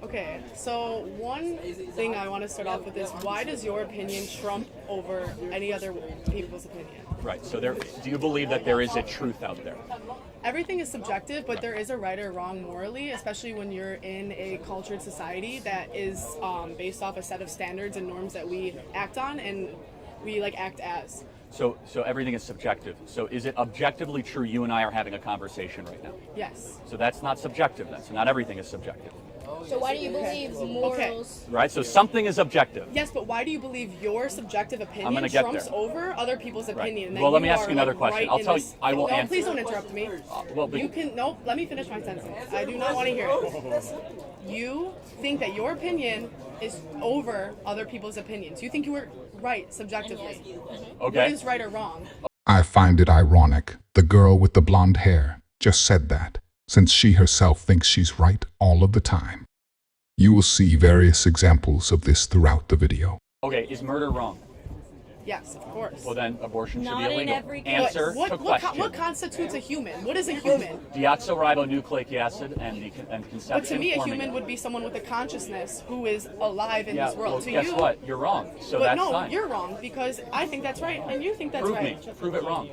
Okay, so one thing I want to start off with is why does your opinion trump over any other people's opinion? Right. So do you believe that there is a truth out there? Everything is subjective, but there is a right or wrong morally, especially when you're in a cultured society that is based off a set of standards and norms that we act on and we act as. So everything is subjective. So is it objectively true you and I are having a conversation right now? Yes. So that's not subjective then. So not everything is subjective. So why do you believe morals? Right? So something is objective. Yes, but why do you believe your subjective opinion gonna get trumps there. over other people's opinion? Right. Well, let me ask you another question. I'll tell you. I will answer. Please don't interrupt me. You can no. Let me finish my sentence. I do not want to hear it. You think that your opinion is over other people's opinions. You think you were right subjectively. Okay. What is right or wrong? I find it ironic the girl with the blonde hair just said that, since she herself thinks she's right all of the time. You will see various examples of this throughout the video. Okay, is murder wrong? Yes, of course. Well, then abortion should Not be in illegal. every case. Answer to question. What constitutes a human? What is a human? Deoxyribonucleic acid and conception. But to me, a forming human it. would be someone with a consciousness who is alive in this world. Well, To guess you, what? You're wrong. So but that's no, fine. you're wrong because I think that's right and you think that's Prove right. me. Prove it wrong.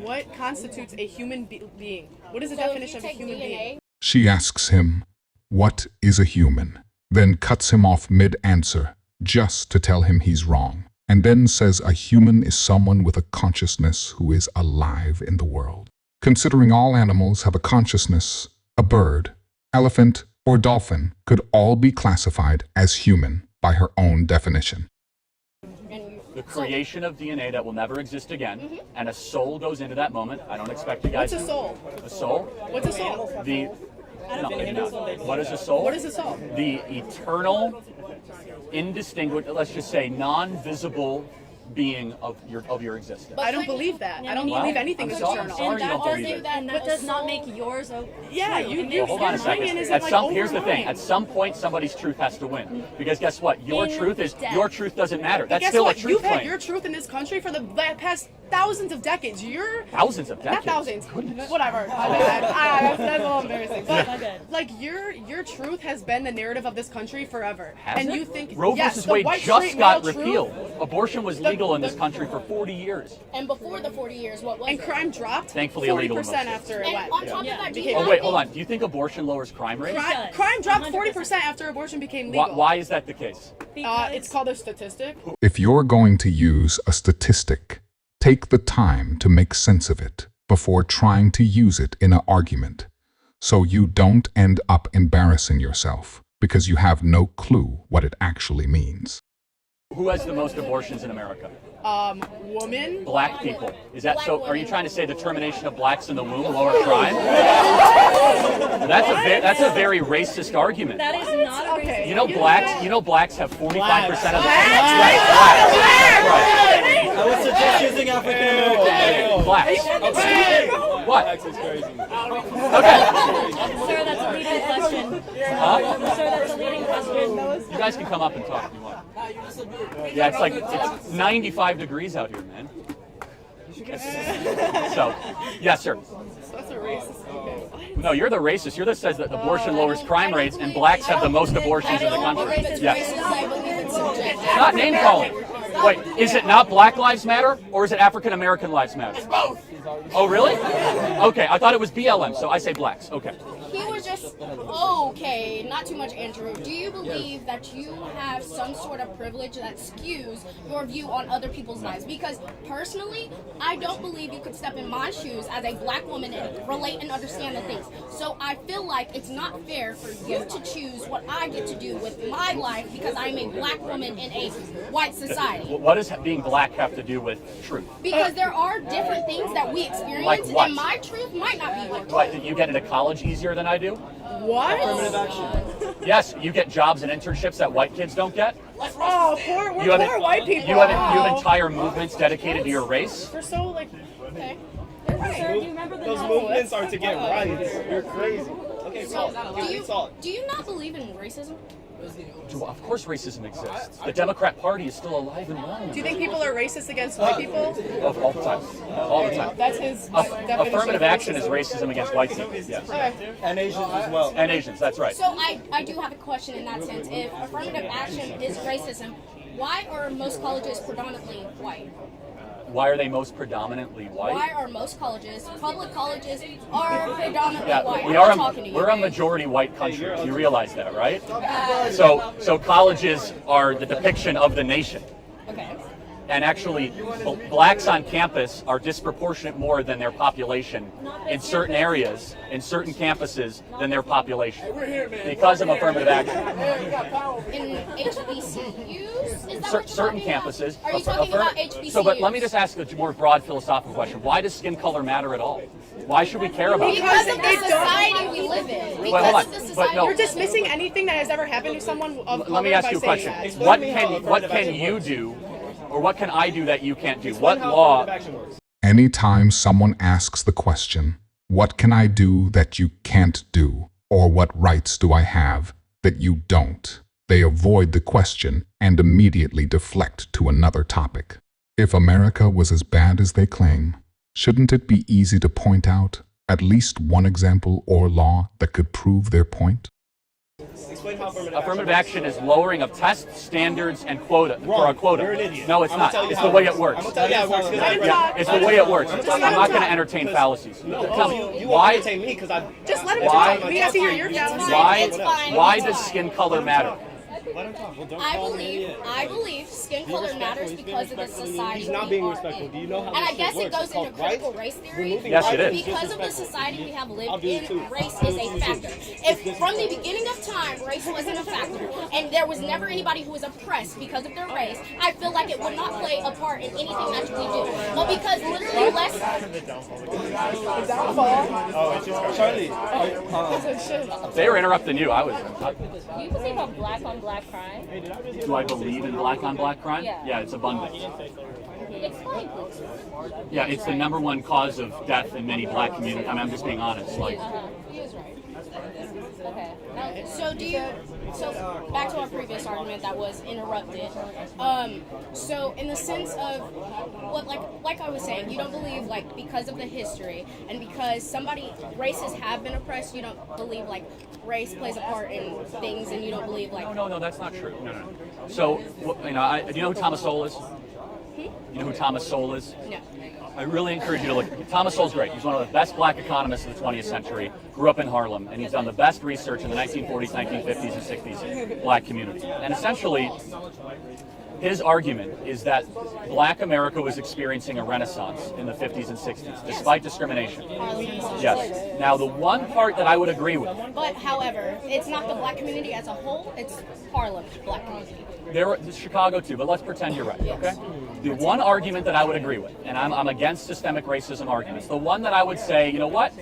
What constitutes a human being? What is the So if definition you of a take human DNA, being? She asks him, "What is a human?" Then cuts him off mid-answer just to tell him he's wrong, and then says a human is someone with a consciousness who is alive in the world. Considering all animals have a consciousness, a bird, elephant, or dolphin could all be classified as human by her own definition. The creation of DNA that will never exist again, and a soul goes into that moment. I don't expect you guys. What's a soul? A soul? What's a soul? What is a soul? What is a soul? The eternal, indistinguishable, let's just say, non-visible being of your existence. I don't believe that. I don't Well, believe anything I'm is sorry, eternal. I'm sorry you don't believe it. that does not make yours okay. Yeah, your Hold on a second. opinion isn't At like some, over here's the thing. mine. At some point, somebody's truth has to win. Because guess what? Your In truth is death. your truth doesn't matter. That's Guess still what? a truth You've had claim. your truth in this country for the past thousands of decades. You're Thousands of not decades. thousands. Goodness. Whatever. My bad. That's a little embarrassing. But bad. your truth has been the narrative of this country forever. Has and it? you think Roe yes, versus the Wade white just straight got male truth- repealed. Abortion was legal in this country for 40 years. And before the 40 years, what was And it? crime dropped Thankfully illegal in 40% most after it And went. on top of that, do you Oh not wait, hold think- on. Do you think abortion lowers crime rates? does. Crime dropped 100%. 40% after abortion became legal. Why is that the case? It's called a statistic. If you're going to use a statistic, take the time to make sense of it before trying to use it in an argument, so you don't end up embarrassing yourself because you have no clue what it actually means. Who has the most abortions in America? Woman. Black people. Is that Black so? Are you women. trying to say the termination of blacks in the womb lower crime? That's a very racist argument. That is not a Okay. You know blacks have 45% of the I would suggest using African American. blacks. What? Okay. Sir, that's a leading question. Huh? Sir, that's a leading question. You guys can come up and talk if you want. Yeah, it's 95 degrees out here, man. So, yes, sir. That's a racist. Okay. No, you're the racist. You're the says that abortion lowers crime rates and blacks have the most abortions in the country. Yes. I believe it's subjective. Not name calling. Wait, is it not Black Lives Matter or is it African American Lives Matter? It's both. Oh, really? Okay, I thought it was BLM, so I say blacks. Okay. He was just okay, not too much, Andrew. Do you believe that you have some sort of privilege that skews your view on other people's lives? Because personally, I don't believe you could step in my shoes as a black woman and relate and understand the things. So I feel like it's not fair for you to choose what I get to do with my life because I'm a black woman in a white society. What does being black have to do with truth? Because there are different things that we experience, Like what? and my truth might not be your truth. What, you get into college easier than I do? What? Affirmative action. Yes, you get jobs and internships that white kids don't get. Oh, we're You have, poor white people. you have entire movements dedicated to your race. We're so like. Okay. Right. Sir, do you remember the Those novel? movements are to get rights. You're crazy. Okay, So, salt. do you, Salt. do you not believe in racism? Of course racism exists. The Democrat Party is still alive and well. Do you think people are racist against white people? All the time. All the time. That's his definition Affirmative of action is racism. racism against white people. Yes. Okay. And Asians as well. And Asians, that's right. So I do have a question in that sense. If affirmative action is racism, why are most colleges predominantly white? Why are they most predominantly white? Why are most colleges, public colleges, are predominantly Yeah, white? we I'm are not talking to you. we're a majority white country. You realize that, right? So colleges are the depiction of the nation. Okay. And actually, blacks on campus are disproportionate more than their population in certain areas, in certain campuses, than their population because of affirmative action. In HBCUs? Is that what you're Certain talking campuses. About? Are you talking about HBCUs? So, but let me just ask a more broad philosophical question. Why does skin color matter at all? Why should we care about it? Because of the society we live in. Wait, hold Because on. of the But society no. You're dismissing anything that has ever happened to someone of Let me color ask by you a saying question. that. What can you do, or what can I do that you can't do? Explain What how law? affirmative action works. Anytime someone asks the question, what can I do that you can't do? Or what rights do I have that you don't? They avoid the question and immediately deflect to another topic. If America was as bad as they claim, shouldn't it be easy to point out at least one example or law that could prove their point? Explain how Affirmative action is lowering of tests, standards, and quota for a quota. You're an idiot. No, it's I'm not. gonna tell you It's how the way it it works. I'm gonna tell you how it works. 'Cause I read Yeah, it. it's the way it works. Just I'm let not him going to talk. entertain fallacies. Tell me, You won't why? entertain me because I. Just let him Why- talk. We have to hear your fallacies. It's fine. Why It's does fine. skin color matter? Let him talk. Well, don't I call me an idiot. believe skin Be color respectful. matters He's being because of the respectful to me. society He's not we being are respectful. in. Do you know how And this I shit guess it works? goes It's called into critical rights. race theory. Removing Yes, rights it is. is Because of the disrespectful. society we have I'll lived do it in, too. race I'll is do a it too. factor. If from the beginning of time race wasn't a factor, and there was never anybody who was oppressed because of their race, I feel like it would not play a part in anything that we do. But because literally less. Oh, it's just Charlie. They were interrupting you. I was. Do you believe on black crime? Do I believe in black on black crime? Yeah. It's abundant. Explain, please. Yeah, it's the number one cause of death in many black communities. I mean, I'm just being honest. Like, He is right. Okay. So back to our previous argument that was interrupted. So in the sense of what, like I was saying, you don't believe like because of the history and because races have been oppressed, you don't believe like race plays a part in things, and you don't believe like. no, that's not true. No. So, do you know who Thomas Sowell is? You know who Thomas Sowell is? No. I really encourage you to look. Thomas Sowell's great. He's one of the best black economists of the 20th century. Grew up in Harlem, and he's done the best research in the 1940s, 1950s, and 60s black community. And essentially, his argument is that black America was experiencing a renaissance in the 50s and 60s, despite discrimination. Yes. Now, the one part that I would agree with, But however, it's not the black community as a whole; it's Harlem black community. Chicago too, but let's pretend you're right, okay? The one argument that I would agree with, and I'm against systemic racism arguments, the one that I would say, you know what,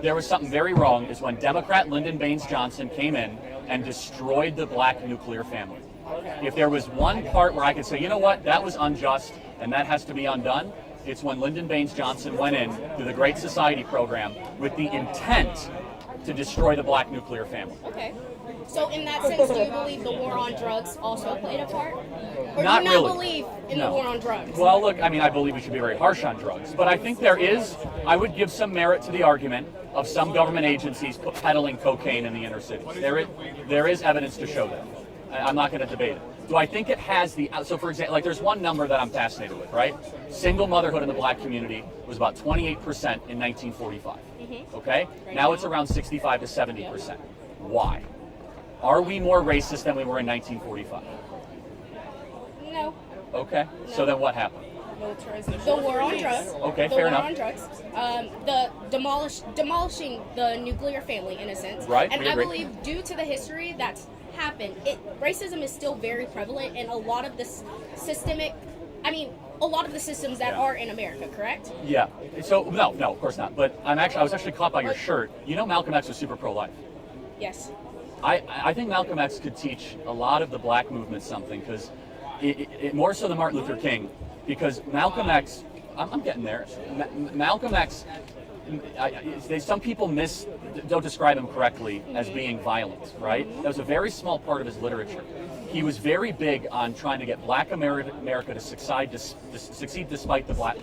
there was something very wrong, is when Democrat Lyndon Baines Johnson came in and destroyed the black nuclear family. If there was one part where I could say, you know what, that was unjust and that has to be undone, it's when Lyndon Baines Johnson went in through the Great Society program with the intent to destroy the black nuclear family. Okay. So in that sense, do you believe the war on drugs also played a part? Or Not do you not really. believe in No. the war on drugs? Well, look, I mean, I believe we should be very harsh on drugs, but I think I would give some merit to the argument of some government agencies peddling cocaine in the inner cities. There is evidence to show that. I'm not going to debate it. Do I think it has so for example, like there's one number that I'm fascinated with, right? Single motherhood in the black community was about 28% in 1945, okay? Now it's around 65 to 70%. Why? Are we more racist than we were in 1945? No. Okay, so then what happened? Militarization. The war on drugs. Okay, the fair war enough. on drugs. The demolishing the nuclear family in a sense. Right, And we I agree. believe due to the history that's happened, racism is still very prevalent in a lot of this a lot of the systems that are in America, correct? Yeah. So no, of course not. But I was actually caught by your shirt. You know, Malcolm X was super pro-life. Yes. I think Malcolm X could teach a lot of the black movement something, because more so than Martin Luther King, because Malcolm X, I'm getting there. Malcolm X, some people miss don't describe him correctly as being violent, right? That was a very small part of his literature. He was very big on trying to get Black America to succeed despite the white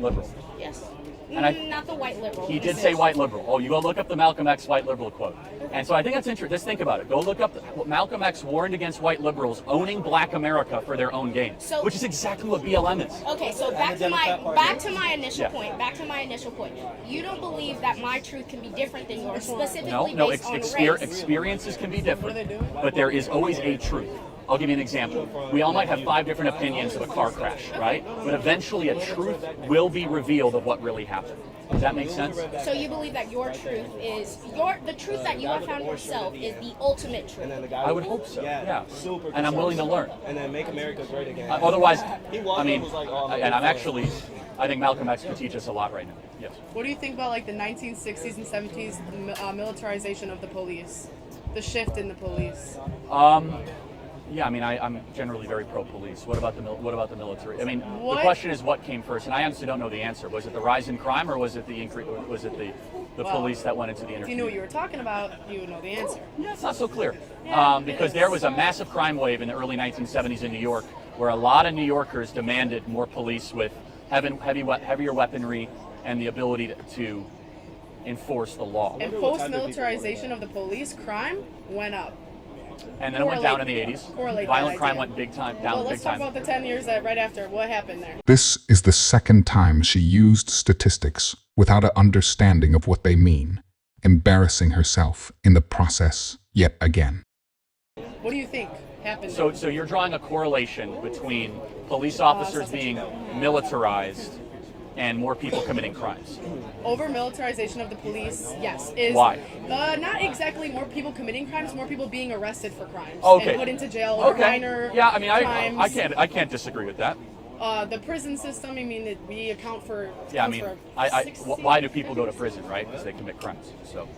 liberal. Yes. And Not the white liberal. he did say white liberal. Oh, you go look up the Malcolm X white liberal quote. And so I think that's interesting. Just think about it. Go look up Malcolm X warned against white liberals owning Black America for their own gain, which is exactly what BLM is. Okay, so back to my initial point. Back to my initial point. You don't believe that my truth can be different than yours, specifically based on race. Experiences can be different, but there is always a truth. I'll give you an example. We all might have 5 different opinions of a car crash, right? But eventually a truth will be revealed of what really happened. Does that make sense? So you believe that your truth is the truth that you have found yourself is the ultimate truth. I would hope so. Yeah. Super and I'm willing to learn. And then make America great again. Otherwise, I mean, and I think Malcolm X could teach us a lot right now. Yes. What do you think about like the 1960s and 70s militarization of the police, the shift in the police? Yeah, I mean, I'm generally very pro-police. What about the military? I mean, the question is what came first, and I honestly don't know the answer. Was it the rise in crime, or was it the police that went into the inner? If you knew what you were talking about, you would know the answer. Yeah, it's not so clear. Because there was a massive crime wave in the early 1970s in New York, where a lot of New Yorkers demanded more police with heavier weaponry and the ability to enforce the law. And post-militarization of the police, crime went up. And then it went down in the 80s. Violent crime went down big time. Well, let's talk about the 10 years right after. What happened there? This is the second time she used statistics without an understanding of what they mean, embarrassing herself in the process yet again. What do you think happened? So you're drawing a correlation between police officers being militarized and more people committing crimes. Over militarization of the police, yes. Is why? Not exactly more people committing crimes, more people being arrested for crimes and put into jail for minor crimes. I can't disagree with that. The prison system, I mean, we account for. Yeah, I mean, why do people go to prison, right? Because they commit crimes. So